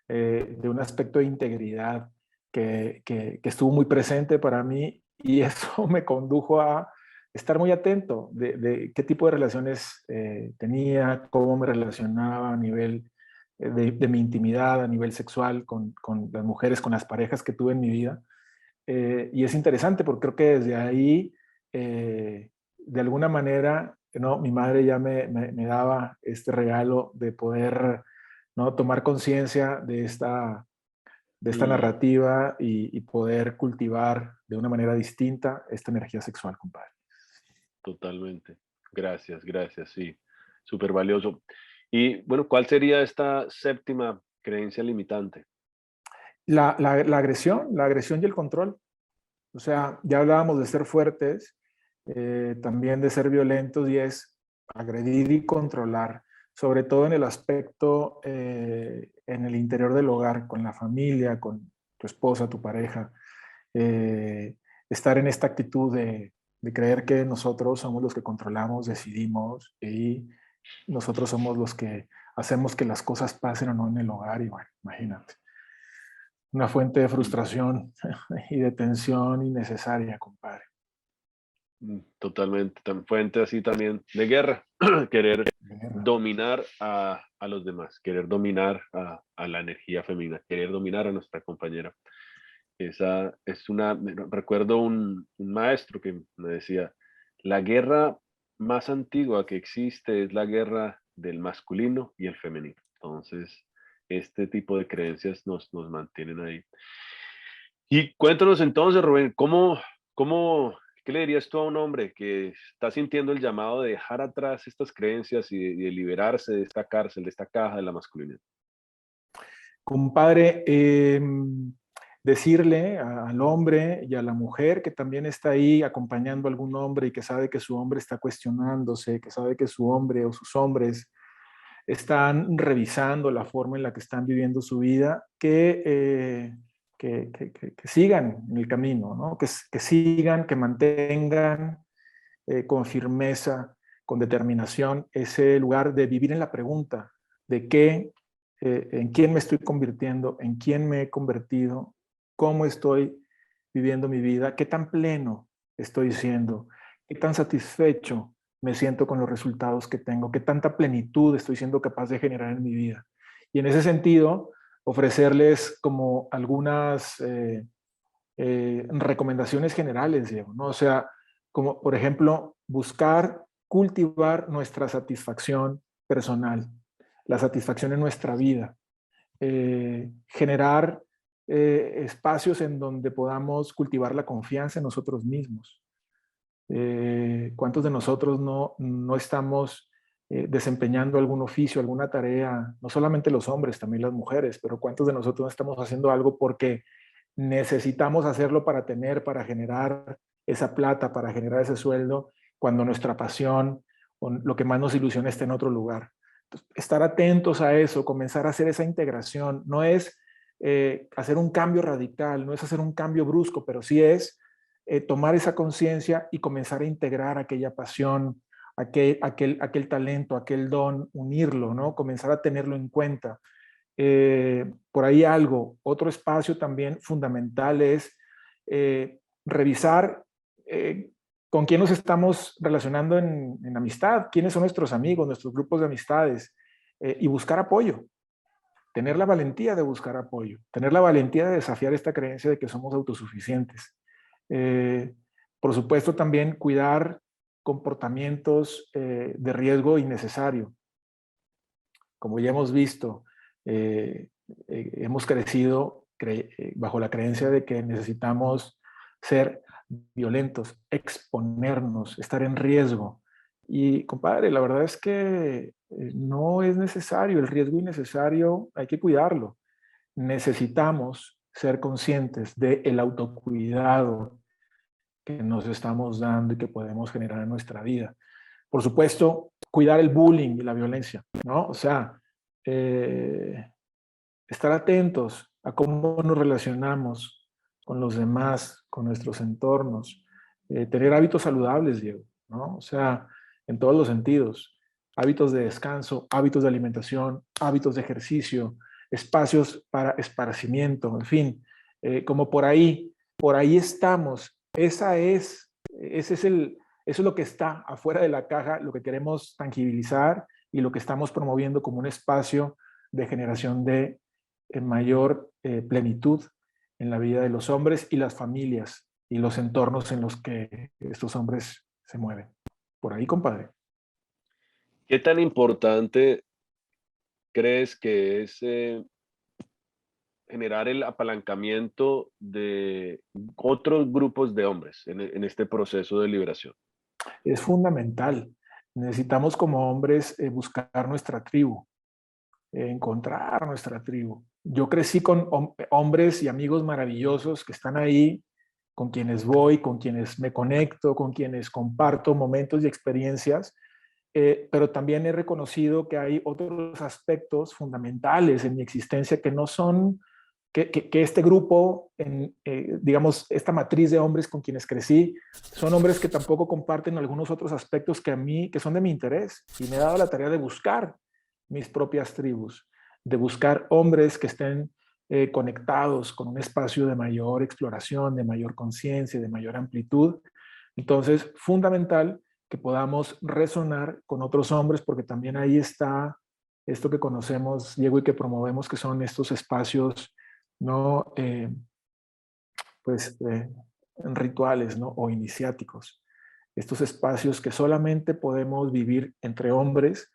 de un aspecto de integridad que estuvo muy presente para mí, y eso me condujo a estar muy atento de qué tipo de relaciones tenía, cómo me relacionaba a nivel de mi intimidad, a nivel sexual, con las mujeres, con las parejas que tuve en mi vida. Y es interesante porque creo que desde ahí, de alguna manera, ¿no? Mi madre ya me daba este regalo de poder, ¿no? Tomar conciencia de esta mm, narrativa, y poder cultivar de una manera distinta esta energía sexual, compadre. totalmente. Gracias, gracias, sí, súper valioso. Y bueno, ¿cuál sería esta séptima creencia limitante? La agresión y el control. O sea, ya hablábamos de ser fuertes, también de ser violentos, y es agredir y controlar, sobre todo en el aspecto, en el interior del hogar, con la familia, con tu esposa, tu pareja. eh, Estar en esta actitud de creer que nosotros somos los que controlamos, decidimos y nosotros somos los que hacemos que las cosas pasen o no en el hogar. Y bueno, imagínate, una fuente de frustración y de tensión innecesaria, compadre. Totalmente, tan fuente así también de guerra, querer Guerra. dominar a los demás, querer dominar a la energía femenina, querer dominar a nuestra compañera. Esa es recuerdo un maestro que me decía, la guerra más antigua que existe es la guerra del masculino y el femenino. Entonces, este tipo de creencias nos mantienen ahí. Y cuéntanos entonces, Rubén, qué le dirías tú a un hombre que está sintiendo el llamado de dejar atrás estas creencias y de liberarse de esta cárcel, de esta caja de la masculinidad? Compadre, decirle al hombre y a la mujer que también está ahí acompañando a algún hombre y que sabe que su hombre está cuestionándose, que sabe que su hombre o sus hombres están revisando la forma en la que están viviendo su vida, que sigan en el camino, ¿no? Que sigan, que mantengan con firmeza, con determinación, ese lugar de vivir en la pregunta de qué, en quién me estoy convirtiendo, en quién me he convertido, cómo estoy viviendo mi vida, qué tan pleno estoy siendo, qué tan satisfecho me siento con los resultados que tengo, qué tanta plenitud estoy siendo capaz de generar en mi vida. Y en ese sentido, ofrecerles como algunas recomendaciones generales, Diego, ¿no? O sea, como por ejemplo, buscar cultivar nuestra satisfacción personal, la satisfacción en nuestra vida, generar espacios en donde podamos cultivar la confianza en nosotros mismos. ¿Cuántos de nosotros no estamos desempeñando algún oficio, alguna tarea? No solamente los hombres, también las mujeres, pero ¿cuántos de nosotros no estamos haciendo algo porque necesitamos hacerlo para tener, para generar esa plata, para generar ese sueldo, cuando nuestra pasión o lo que más nos ilusiona está en otro lugar? Entonces, estar atentos a eso, comenzar a hacer esa integración, no es hacer un cambio radical, no es hacer un cambio brusco, pero sí es tomar esa conciencia y comenzar a integrar aquella pasión, aquel talento, aquel don, unirlo, ¿no? Comenzar a tenerlo en cuenta. Por ahí otro espacio también fundamental es revisar con quién nos estamos relacionando en amistad, quiénes son nuestros amigos, nuestros grupos de amistades, y buscar apoyo, tener la valentía de buscar apoyo, tener la valentía de desafiar esta creencia de que somos autosuficientes. Eh, por supuesto, también cuidar comportamientos de riesgo innecesario. Como ya hemos visto, hemos crecido bajo la creencia de que necesitamos ser violentos, exponernos, estar en riesgo. Y compadre, la verdad es que no es necesario, el riesgo innecesario hay que cuidarlo. Necesitamos ser conscientes del autocuidado que nos estamos dando y que podemos generar en nuestra vida. Por supuesto, cuidar el bullying y la violencia, ¿no? O sea, eh, estar atentos a cómo nos relacionamos con los demás, con nuestros entornos, tener hábitos saludables, Diego, ¿no? O sea, en todos los sentidos, hábitos de descanso, hábitos de alimentación, hábitos de ejercicio, espacios para esparcimiento, en fin, como por ahí estamos. Eso es lo que está afuera de la caja, lo que queremos tangibilizar y lo que estamos promoviendo como un espacio de generación de mayor plenitud en la vida de los hombres y las familias y los entornos en los que estos hombres se mueven. Por ahí, compadre. ¿Qué tan importante crees que es generar el apalancamiento de otros grupos de hombres en este proceso de liberación? Es fundamental. Necesitamos como hombres buscar nuestra tribu, encontrar nuestra tribu. Yo crecí con hombres y amigos maravillosos que están ahí, con quienes voy, con quienes me conecto, con quienes comparto momentos y experiencias, pero también he reconocido que hay otros aspectos fundamentales en mi existencia que no son, que este grupo, digamos, esta matriz de hombres con quienes crecí, son hombres que tampoco comparten algunos otros aspectos que a mí, que son de mi interés. Y me he dado la tarea de buscar mis propias tribus, de buscar hombres que estén conectados con un espacio de mayor exploración, de mayor conciencia, de mayor amplitud. Entonces, fundamental que podamos resonar con otros hombres, porque también ahí está esto que conocemos, Diego, y que promovemos, que son estos espacios, ¿no? Pues rituales, ¿no? O iniciáticos. Estos espacios que solamente podemos vivir entre hombres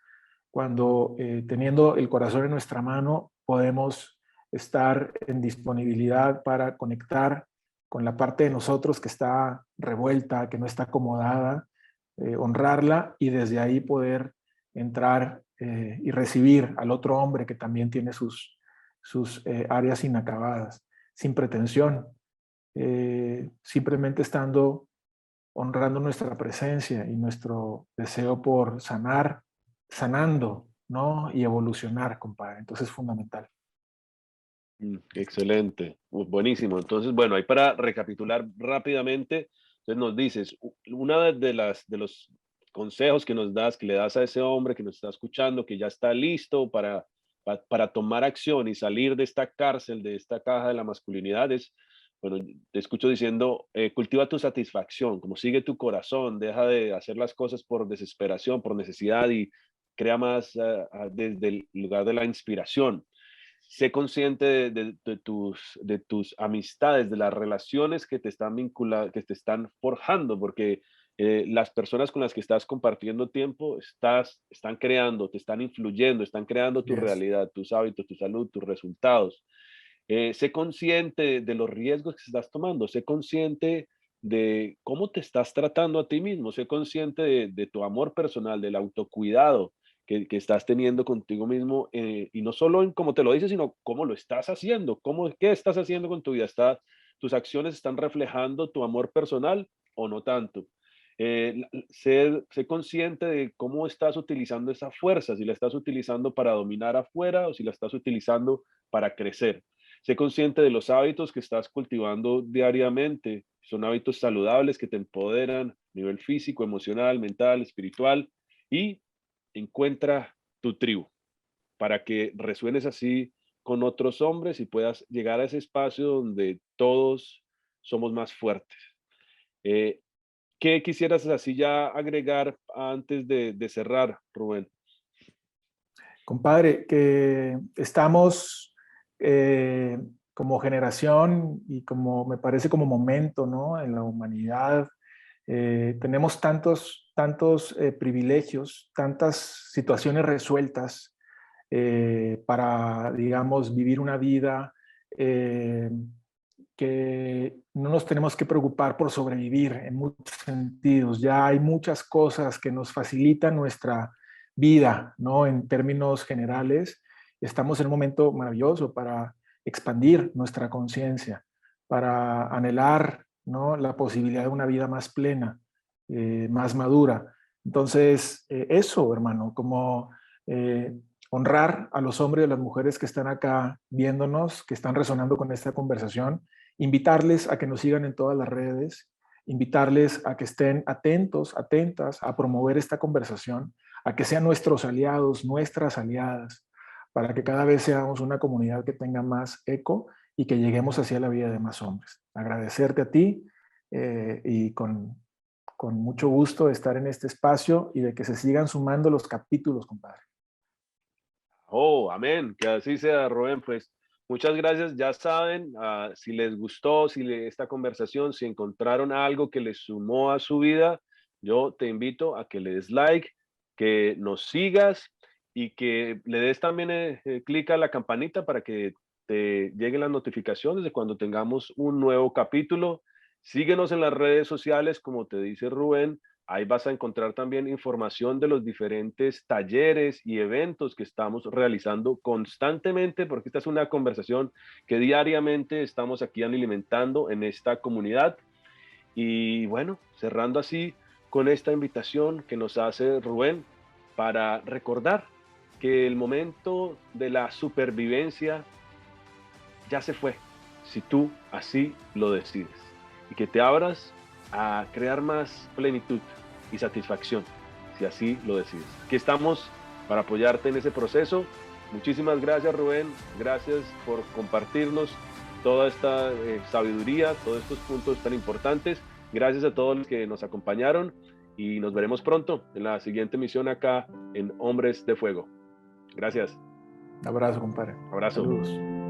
cuando teniendo el corazón en nuestra mano podemos estar en disponibilidad para conectar con la parte de nosotros que está revuelta, que no está acomodada, honrarla y desde ahí poder entrar y recibir al otro hombre que también tiene sus áreas inacabadas, sin pretensión, simplemente estando honrando nuestra presencia y nuestro deseo por sanar, sanando, ¿no? Y evolucionar, compadre. Entonces es fundamental. Excelente, buenísimo. Entonces, bueno, ahí para recapitular rápidamente, entonces nos dices, una de los consejos que nos das, que le das a ese hombre que nos está escuchando, que ya está listo para tomar acción y salir de esta cárcel, de esta caja de la masculinidad, es, bueno, te escucho diciendo, cultiva tu satisfacción, como sigue tu corazón, deja de hacer las cosas por desesperación, por necesidad y crea más desde el lugar de la inspiración. Sé consciente de tus amistades, de las relaciones que te están vinculando, que te están forjando, porque las personas con las que estás compartiendo tiempo están creando, te están influyendo, están creando tu Yes. realidad, tus hábitos, tu salud, tus resultados. Sé consciente de los riesgos que estás tomando, sé consciente de cómo te estás tratando a ti mismo, sé consciente de tu amor personal, del autocuidado que estás teniendo contigo mismo, y no solo en cómo te lo dices, sino cómo lo estás haciendo, qué estás haciendo con tu vida. Tus acciones están reflejando tu amor personal o no tanto. Sé consciente de cómo estás utilizando esa fuerza, si la estás utilizando para dominar afuera o si la estás utilizando para crecer. Sé consciente de los hábitos que estás cultivando diariamente. Son hábitos saludables que te empoderan a nivel físico, emocional, mental, espiritual. Y encuentra tu tribu para que resuenes así con otros hombres y puedas llegar a ese espacio donde todos somos más fuertes. Eh, ¿Qué quisieras así ya agregar antes de cerrar, Rubén? Compadre, que estamos eh, como generación y como me parece como momento, ¿no? En la humanidad tenemos tantos privilegios, tantas situaciones resueltas para, digamos, vivir una vida eh, que no nos tenemos que preocupar por sobrevivir en muchos sentidos. Ya hay muchas cosas que nos facilitan nuestra vida, ¿no? En términos generales, estamos en un momento maravilloso para expandir nuestra conciencia, para anhelar, ¿no? La posibilidad de una vida más plena, más madura. Entonces, eso, hermano, como eh, honrar a los hombres y a las mujeres que están acá viéndonos, que están resonando con esta conversación, invitarles a que nos sigan en todas las redes, invitarles a que estén atentos, atentas a promover esta conversación, a que sean nuestros aliados, nuestras aliadas, para que cada vez seamos una comunidad que tenga más eco y que lleguemos hacia la vida de más hombres. Agradecerte a ti y con mucho gusto de estar en este espacio y de que se sigan sumando los capítulos, compadre. Oh, amén, que así sea, Rubén. Pues muchas gracias. Ya saben, si les gustó, esta conversación, si encontraron algo que les sumó a su vida, yo te invito a que le des like, que nos sigas y que le des también clic a la campanita para que te lleguen las notificaciones de cuando tengamos un nuevo capítulo. Síguenos en las redes sociales, como te dice Rubén. Ahí vas a encontrar también información de los diferentes talleres y eventos que estamos realizando constantemente, porque esta es una conversación que diariamente estamos aquí alimentando en esta comunidad. Y bueno, cerrando así con esta invitación que nos hace Rubén, para recordar que el momento de la supervivencia ya se fue, si tú así lo decides, y que te abras a crear más plenitud y satisfacción, si así lo decides. Aquí estamos para apoyarte en ese proceso. Muchísimas gracias, Rubén. Gracias por compartirnos toda esta sabiduría, todos estos puntos tan importantes. Gracias a todos los que nos acompañaron y nos veremos pronto en la siguiente emisión acá en Hombres de Fuego. Gracias. Un abrazo, compadre. Abrazo. Saludos.